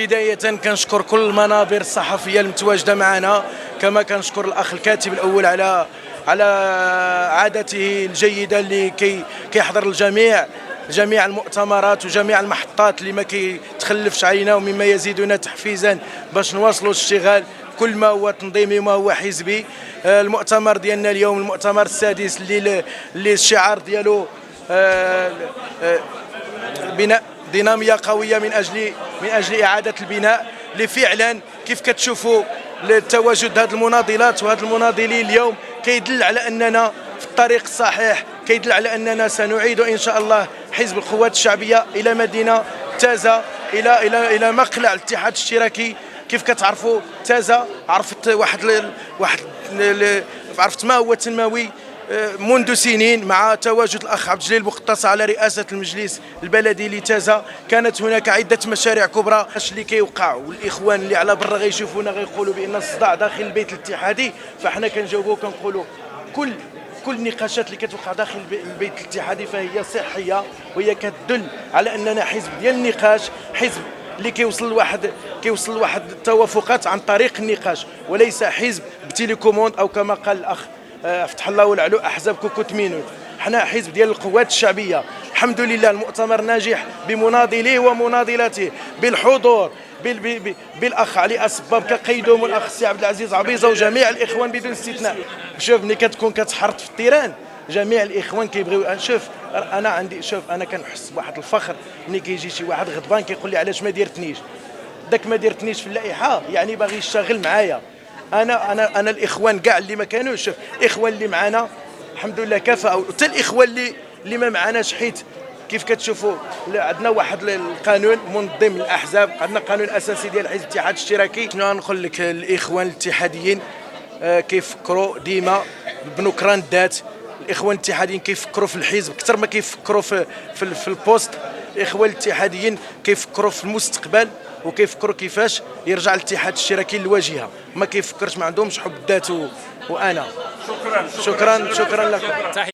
بداية كنشكر كل المنابر الصحفية المتواجدة معنا، كما كنشكر الأخ الكاتب الأول على عادته الجيدة اللي كيحضر جميع المؤتمرات وجميع المحطات اللي ما كيتخلفش علينا، ومما يزيدنا تحفيزا باش نواصلوا الاشتغال كل ما هو تنظيمي وما هو حزبي. المؤتمر ديالنا اليوم المؤتمر السادس اللي الشعار ديالو بناء دينامية قوية من أجل إعادة البناء، اللي فعلا كيف كتشوفوا التواجد هذه المناضلات وهذه المناضلين اليوم كيدل على أننا في الطريق الصحيح، كيدل على أننا سنعيد إن شاء الله حزب القوات الشعبية إلى مدينة تازة، إلى مقلع الاتحاد الاشتراكي. كيف كتعرفوا تازة عرفت ما هو تنموي منذ سنين مع تواجد الأخ عبد الجليل بوقطاس على رئاسة المجلس البلدي لتازة. كانت هناك عدة مشاريع كبرى اللي كيوقع، والإخوان اللي على برا غيشوفونا غيقولوا بأن الصداع داخل البيت الاتحادي، فاحنا كنجاوبوا كنقولوا كل النقاشات اللي كتوقع داخل البيت الاتحادي فهي صحية، وهي كتدل على أننا حزب ديال النقاش، حزب اللي كيوصل لواحد التوافقات عن طريق النقاش، وليس حزب بتيليكوموند او كما قال الاخ فتح الله والعلو احزاب كوكوت مينوت. حنا حزب ديال القوات الشعبيه. الحمد لله المؤتمر ناجح بمناضليه ومناضلاته، بالحضور بالاخ علي الصباب كقيدوم، والاخ السي عبد العزيز عبيزه وجميع الاخوان بدون استثناء. شوف ملي كتكون كتحرط في التيران جميع الاخوان كيبغيو. شوف انا كنحس بواحد الفخر ملي كيجي شي واحد غضبان كيقول لي علاش ما ديرتنيش. داك ما ديرتنيش في اللائحه يعني باغي يشتغل معايا. انا الاخوان كاع اللي ما كانوش، شوف الاخوان اللي معانا الحمد لله كفاءه، حتى الاخوان اللي ما معناش، حيت كيف كتشوفوا عندنا واحد القانون منظم للاحزاب، عندنا قانون اساسي ديال حزب الاتحاد الاشتراكي. شنو غنقول لك، الاخوان الاتحاديين كيفكروا ديما بنكران الذات. الاخوان الاتحاديين كيفكروا في الحزب اكثر ما كيفكروا في البوست. الاخوان الاتحاديين كيفكروا في المستقبل وكيفكروا كيفاش يرجع الاتحاد الاشتراكي للواجهه، ما كيفكرش، ما عندهمش حب الذات. وانا شكرا لكم.